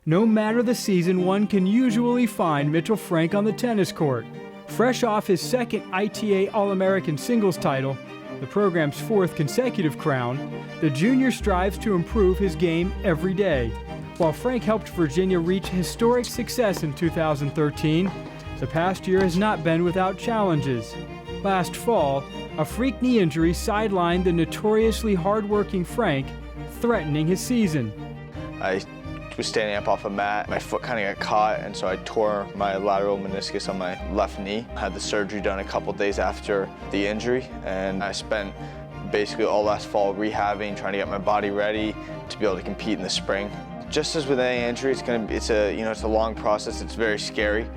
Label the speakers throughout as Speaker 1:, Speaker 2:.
Speaker 1: No matter the season, one can usually find Mitchell Frank on the tennis court. Fresh off his second ITA All-American singles title, the program's fourth consecutive crown, the junior strives to improve his game every day. While Frank helped Virginia reach historic success in 2013, the past year has not been without challenges. Last fall, a freak knee injury sidelined the notoriously hard-working Frank, threatening his season.
Speaker 2: I was standing up off a mat, my foot kind of got caught, and so I tore my lateral meniscus on my left knee. I had the surgery done a couple days after the injury, and I spent basically all last fall rehabbing, trying to get my body ready to be able to compete in the spring. Just as with any injury, it's a long process. It's very scary.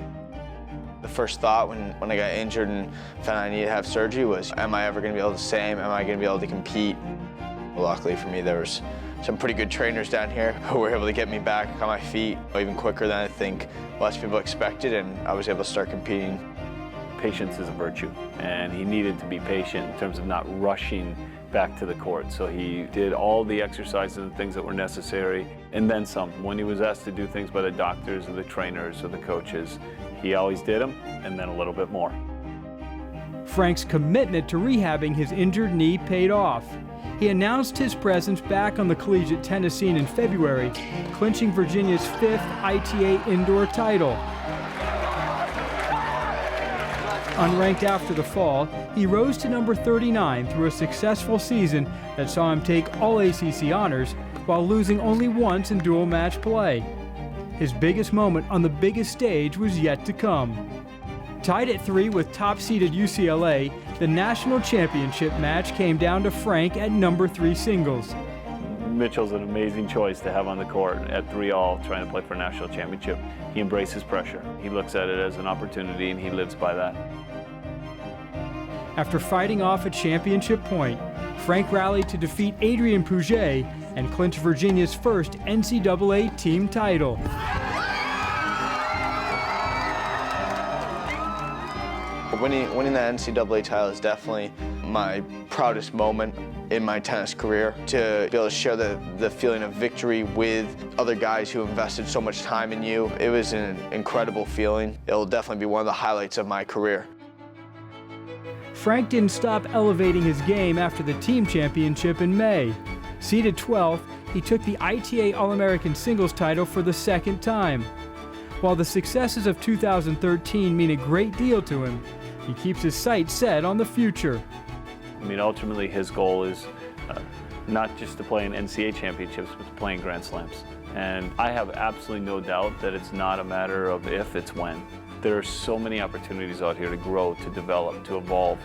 Speaker 2: The first thought when I got injured and found I needed to have surgery was, am I ever going to be able to same? Am I going to be able to compete? Luckily for me, there was some pretty good trainers down here who were able to get me back on my feet even quicker than I think most people expected, and I was able to start competing.
Speaker 3: Patience is a virtue, and he needed to be patient in terms of not rushing back to the court. So he did all the exercises and things that were necessary, and then some. When he was asked to do things by the doctors or the trainers or the coaches, he always did them, and then a little bit more.
Speaker 1: Frank's commitment to rehabbing his injured knee paid off. He announced his presence back on the collegiate tennis scene in February, clinching Virginia's fifth ITA indoor title. Unranked after the fall, he rose to number 39 through a successful season that saw him take all ACC honors while losing only once in dual match play. His biggest moment on the biggest stage was yet to come. Tied at 3 with top-seeded UCLA, the national championship match came down to Frank at number 3 singles.
Speaker 3: Mitchell's an amazing choice to have on the court at 3-all, trying to play for a national championship. He embraces pressure. He looks at it as an opportunity, and he lives by that.
Speaker 1: After fighting off a championship point, Frank rallied to defeat Adrian Pouget and clinch Virginia's first NCAA team title.
Speaker 2: Winning that NCAA title is definitely my proudest moment in my tennis career. To be able to share the feeling of victory with other guys who invested so much time in you, it was an incredible feeling. It'll definitely be one of the highlights of my career.
Speaker 1: Frank didn't stop elevating his game after the team championship in May. Seeded 12th, he took the ITA All-American singles title for the second time. While the successes of 2013 mean a great deal to him, he keeps his sights set on the future.
Speaker 3: I mean, ultimately his goal is not just to play in NCAA championships, but to play in Grand Slams. And I have absolutely no doubt that it's not a matter of if, it's when. There are so many opportunities out here to grow, to develop, to evolve.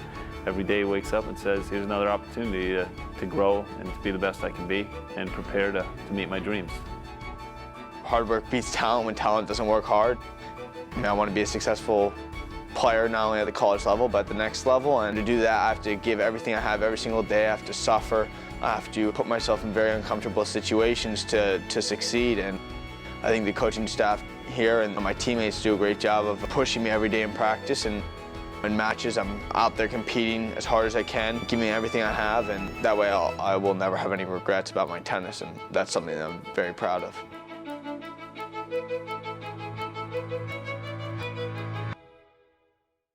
Speaker 3: Every day he wakes up and says, here's another opportunity to grow and to be the best I can be and prepare to meet my dreams.
Speaker 2: Hard work beats talent when talent doesn't work hard. I want to be a successful player, not only at the college level, but at the next level. And to do that, I have to give everything I have every single day. I have to suffer. I have to put myself in very uncomfortable situations to succeed. And I think the coaching staff here and my teammates do a great job of pushing me every day in practice. And in matches, I'm out there competing as hard as I can, giving everything I have, and that way I will never have any regrets about my tennis, and that's something that I'm very proud of.